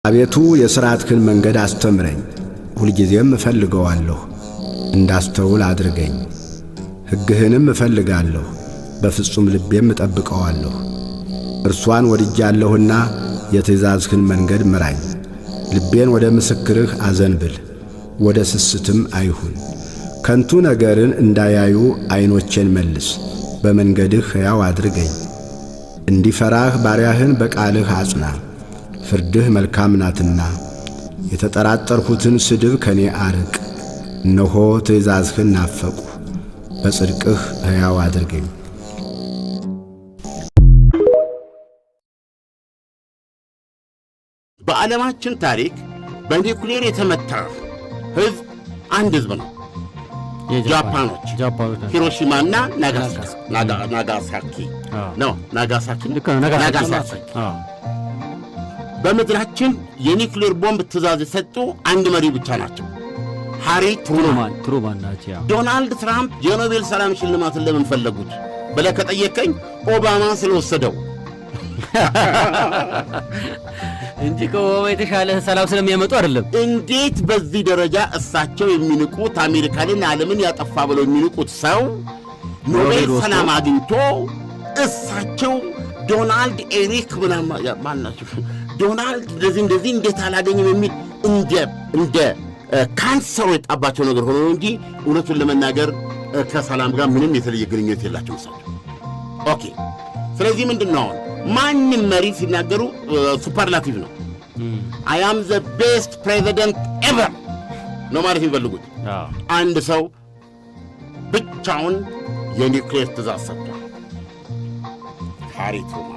አቤቱ የሥርዓትህን መንገድ አስተምረኝ፣ ሁልጊዜም እፈልገዋለሁ፣ እንዳስተውል አድርገኝ። ሕግህንም እፈልጋለሁ፣ በፍጹም ልቤም እጠብቀዋለሁ። እርሷን ወድጃለሁና የትእዛዝህን መንገድ ምራኝ። ልቤን ወደ ምስክርህ አዘንብል፣ ወደ ስስትም አይሁን። ከንቱ ነገርን እንዳያዩ ዐይኖቼን መልስ፣ በመንገድህ ሕያው አድርገኝ። እንዲፈራህ ባሪያህን በቃልህ አጽና፣ ፍርድህ መልካም ናትና። የተጠራጠርሁትን ስድብ ከኔ አርቅ። እነሆ ትእዛዝህን ናፈቁ፣ በጽድቅህ ሕያው አድርገኝ። በዓለማችን ታሪክ በኒውክሌር የተመታ ሕዝብ አንድ ሕዝብ ነው። ጃፓኖች ሂሮሺማና ናጋሳኪ ነው። ናጋሳኪ በምድራችን የኒውክሌር ቦምብ ትእዛዝ የሰጡ አንድ መሪ ብቻ ናቸው። ሃሪ ትሩማን ናቸው። ዶናልድ ትራምፕ የኖቤል ሰላም ሽልማትን ለምን ፈለጉት ብለህ ከጠየቀኝ ኦባማ ስለወሰደው እንጂ ከኦባማ የተሻለ ሰላም ስለሚያመጡ አይደለም። እንዴት በዚህ ደረጃ እሳቸው የሚንቁት አሜሪካንን ዓለምን ያጠፋ ብለው የሚንቁት ሰው ኖቤል ሰላም አግኝቶ እሳቸው ዶናልድ ኤሪክ ማናቸው ዶናልድ እንደዚህ እንዴት አላገኝም የሚል እንደ ካንሰሩ የጣባቸው ነገር ሆኖ እንጂ እውነቱን ለመናገር ከሰላም ጋር ምንም የተለየ ግንኙነት የላቸው እሳቸው። ኦኬ። ስለዚህ ምንድነው ማንም መሪ ሲናገሩ ሱፐርላቲቭ ነው። አይ አም ዘ ቤስት ፕሬዚደንት ኤቨር ነው ማለት የሚፈልጉት። አንድ ሰው ብቻውን የኒውክሌር ትእዛዝ ሰጥቷል። ሃሪ ትሩማን።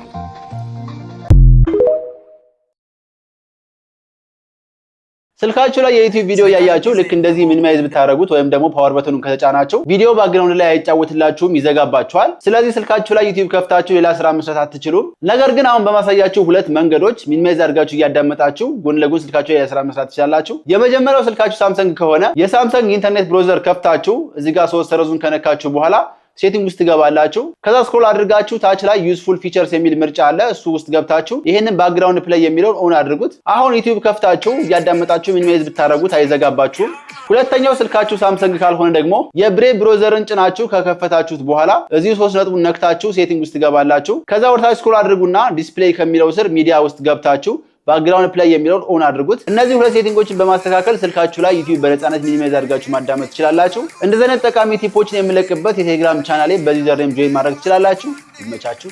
ስልካችሁ ላይ የዩቲዩብ ቪዲዮ ያያችሁ ልክ እንደዚህ ሚኒማይዝ ብታረጉት ወይም ደግሞ ፓወር በተኑን ከተጫናችሁ ቪዲዮ ባክግራውንድ ላይ አይጫወትላችሁም፣ ይዘጋባችኋል። ስለዚህ ስልካችሁ ላይ ዩቲዩብ ከፍታችሁ ሌላ ስራ መስራት አትችሉም። ነገር ግን አሁን በማሳያችሁ ሁለት መንገዶች ሚኒማይዝ አድርጋችሁ እያዳመጣችሁ ጎን ለጎን ስልካችሁ ላይ ስራ መስራት ትችላላችሁ። የመጀመሪያው ስልካችሁ ሳምሰንግ ከሆነ የሳምሰንግ ኢንተርኔት ብራውዘር ከፍታችሁ እዚህ ጋር ሶስት ሰረዙን ከነካችሁ በኋላ ሴቲንግ ውስጥ ገባላችሁ። ከዛ ስክሮል አድርጋችሁ ታች ላይ ዩዝፉል ፊቸርስ የሚል ምርጫ አለ። እሱ ውስጥ ገብታችሁ ይሄንን ባክግራውንድ ፕሌይ የሚለውን ኦን አድርጉት። አሁን ዩቲዩብ ከፍታችሁ ያዳመጣችሁ ሚኒማይዝ ብታረጉት አይዘጋባችሁም። ሁለተኛው ስልካችሁ ሳምሰንግ ካልሆነ ደግሞ የብሬቭ ብራውዘርን ጭናችሁ ከከፈታችሁት በኋላ እዚህ ሶስት ነጥቡን ነክታችሁ ሴቲንግ ውስጥ ገባላችሁ። ከዛ ወርታች ስክሮል አድርጉና ዲስፕሌይ ከሚለው ስር ሚዲያ ውስጥ ገብታችሁ ባክግራውንድ ፕሌይ የሚለውን ኦን አድርጉት። እነዚህ ሁለት ሴቲንጎችን በማስተካከል ስልካችሁ ላይ ዩቲዩብ በነፃነት ሚኒማይዝ አድርጋችሁ ማዳመጥ ትችላላችሁ። እንደዚህ አይነት ጠቃሚ ቲፖችን የምለቅበት የቴሌግራም ቻናሌ በዚህ ዘርም ጆይን ማድረግ ትችላላችሁ። ይመቻችሁ።